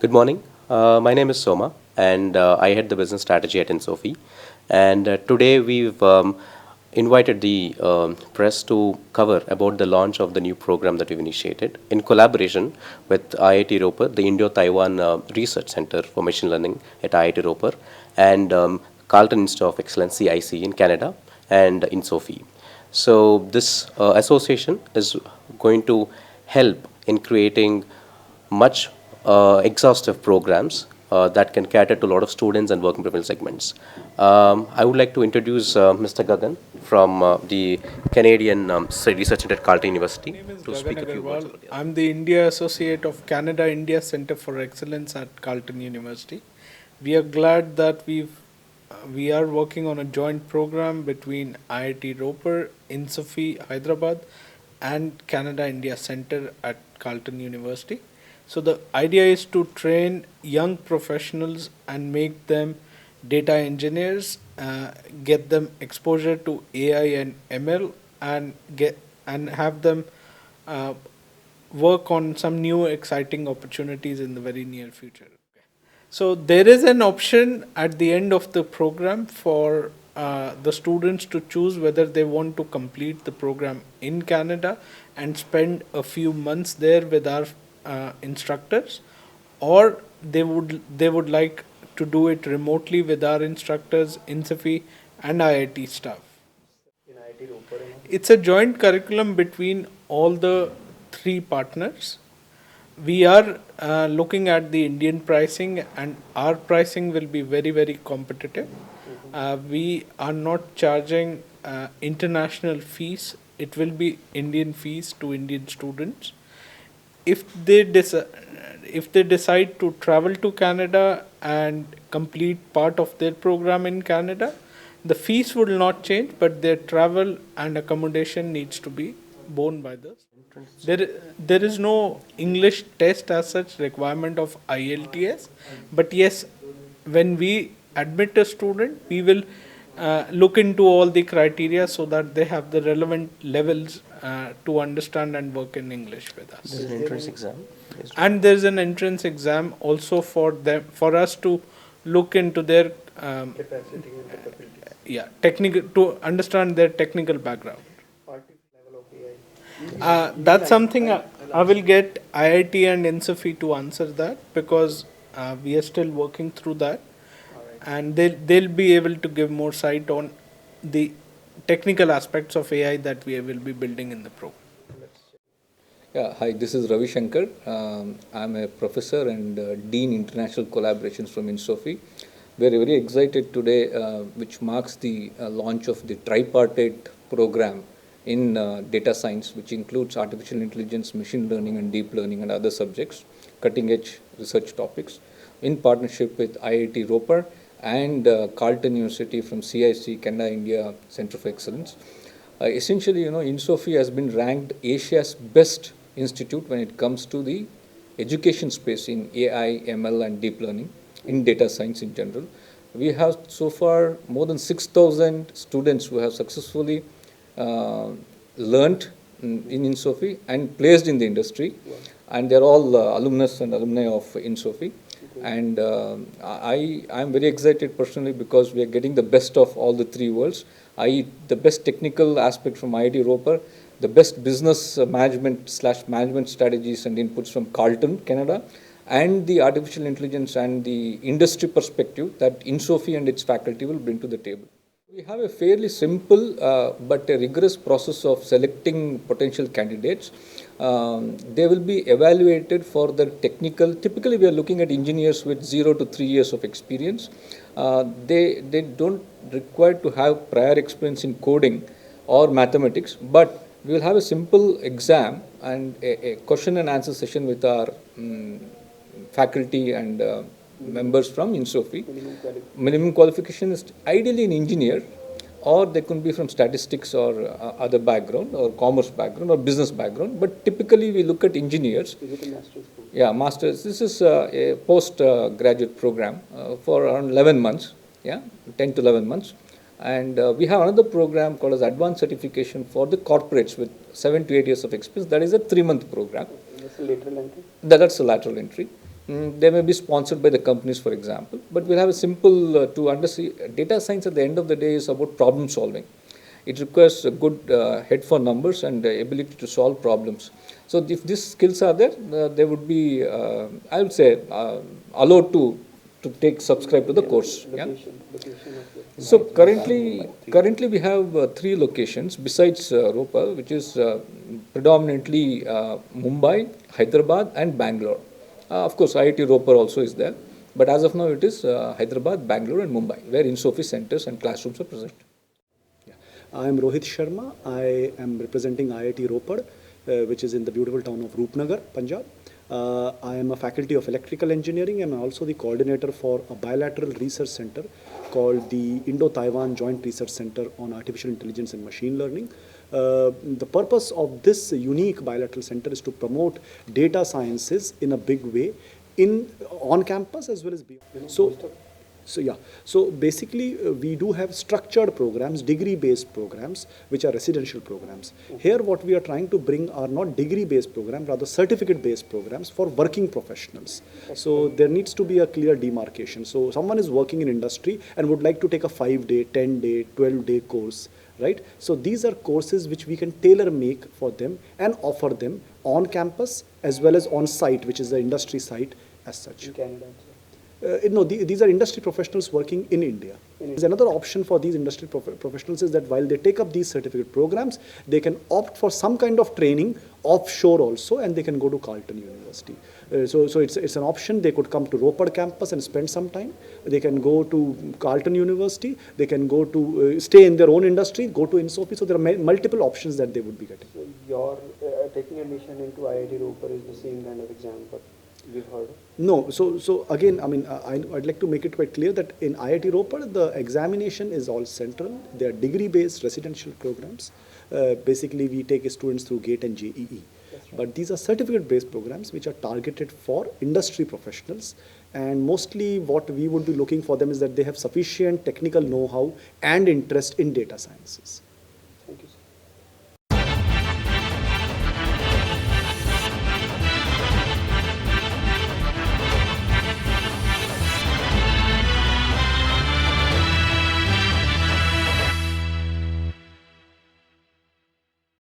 Good morning. My name is Soma, and I head the business strategy at Insofi. And today we've invited the press to cover about the launch of the new program that we've initiated in collaboration with IIT Roper, the Indo-Taiwan Research Center for Machine Learning at IIT Roper, and Carleton Institute of Excellence (CIC) in Canada, and Insofi. So this association is going to help in creating much exhaustive programs that can cater to a lot of students and working professional segments. I would like to introduce Mr. Gagan from the Canadian Research Center at Carleton University My name is to Gagan speak a few words Agarwal. about the I'm the India Associate of Canada India Center for Excellence at Carleton University. We are glad that we are working on a joint program between IIT Roper, INSOFI Hyderabad, and Canada India Center at Carleton University. So the idea is to train young professionals and make them data engineers, get them exposure to AI and ML, and have them uh, work on some new exciting opportunities in the very near future. So there is an option at the end of the program for the students to choose whether they want to complete the program in Canada and spend a few months there with our instructors, or they would like to do it remotely with our instructors, INSEFI, and IIT staff. It's a joint curriculum between all the three partners. We are looking at the Indian pricing, and our pricing will be very, very competitive. We are not charging international fees. It will be Indian fees to Indian students. If they decide to travel to Canada and complete part of their program in Canada, the fees will not change, but their travel and accommodation needs to be borne by the. There is no English test as such requirement of IELTS, but yes, when we admit a student, we will look into all the criteria so that they have the relevant levels to understand and work in English with us. There's an entrance exam. Yes. And there's an entrance exam also for them, for us to look into their technical, to understand their technical background. That's something I will get IIT and INSOFI to answer that, because we are still working through that, and they'll be able to give more sight on the technical aspects of AI that we will be building in the program. Yeah, hi, this is Ravi Shankar. I'm a professor and Dean International Collaborations from INSOFI. We're very excited today, which marks the launch of the tripartite program in data science, which includes artificial intelligence, machine learning, and deep learning, and other subjects, cutting edge research topics, in partnership with IIT Roper and Carleton University from CIC, Canada India Center for Excellence. Essentially, INSOFI has been ranked Asia's best institute when it comes to the education space in AI, ML, and deep learning, in data science in general. We have so far more than 6,000 students who have successfully learnt in INSOFI and placed in the industry, and they're all alumnus and alumni of INSOFI. And I am very excited personally because we are getting the best of all the three worlds, i.e. the best technical aspect from IIT Roper, the best business management strategies and inputs from Carleton, Canada, and the artificial intelligence and the industry perspective that INSOFI and its faculty will bring to the table. We have a fairly simple but a rigorous process of selecting potential candidates. They will be evaluated for their technical. Typically, we are looking at engineers with 0 to 3 years of experience. They don't require to have prior experience in coding or mathematics, but we will have a simple exam and a question and answer session with our faculty and members from INSOFI. Minimum qualification is ideally an engineer, or they could be from statistics or other background, or commerce background, or business background. But typically we look at engineers. Is it a master's program? Yeah, master's. This is a post-graduate program for around 11 months, 10 to 11 months. And we have another program called as Advanced Certification for the corporates with 7 to 8 years of experience. That is a 3-month program. That's a lateral entry? That's a lateral entry. They may be sponsored by the companies, for example, but we'll have a simple to understand. Data science at the end of the day is about problem solving. It requires a good head for numbers and ability to solve problems. So if these skills are there, they would be, I would say, allowed to take subscribe to the course. Yeah? So currently we have 3 locations besides Ropa, which is predominantly Mumbai, Hyderabad, and Bangalore. Of course, IIT Roper also is there, but as of now it is Hyderabad, Bangalore, and Mumbai, where INSOFI centers and classrooms are present. I am Rohit Sharma. I am representing IIT Ropar, which is in the beautiful town of Roopnagar, Punjab. I am a faculty of electrical engineering and also the coordinator for a bilateral research center called the Indo-Taiwan Joint Research Center on Artificial Intelligence and Machine Learning. The purpose of this unique bilateral center is to promote data sciences in a big way on campus as well as beyond. So basically we do have structured programs, degree-based programs, which are residential programs. Here what we are trying to bring are not degree-based programs, rather certificate-based programs for working professionals. So there needs to be a clear demarcation. So someone is working in industry and would like to take a 5-day, 10-day, 12-day course, right? So these are courses which we can tailor make for them and offer them on campus as well as on site, which is the industry site as such. In Canada. These are industry professionals working in India. There's another option for these industry professionals is that while they take up these certificate programs, they can opt for some kind of training offshore also, and they can go to Carleton University. So it's an option. They could come to Ropar campus and spend some time. They can go to Carleton University. They can go to stay in their own industry, go to INSOFI. So there are multiple options that they would be getting. So your taking admission into IIT Ropar is the same kind of exam, but we've heard. No, so again, I mean, I'd like to make it quite clear that in IIT Ropar, the examination is all central. They are degree-based residential programs. Basically, we take students through GATE and JEE. Right. But these are certificate-based programs which are targeted for industry professionals. And mostly what we would be looking for them is that they have sufficient technical know-how and interest in data sciences.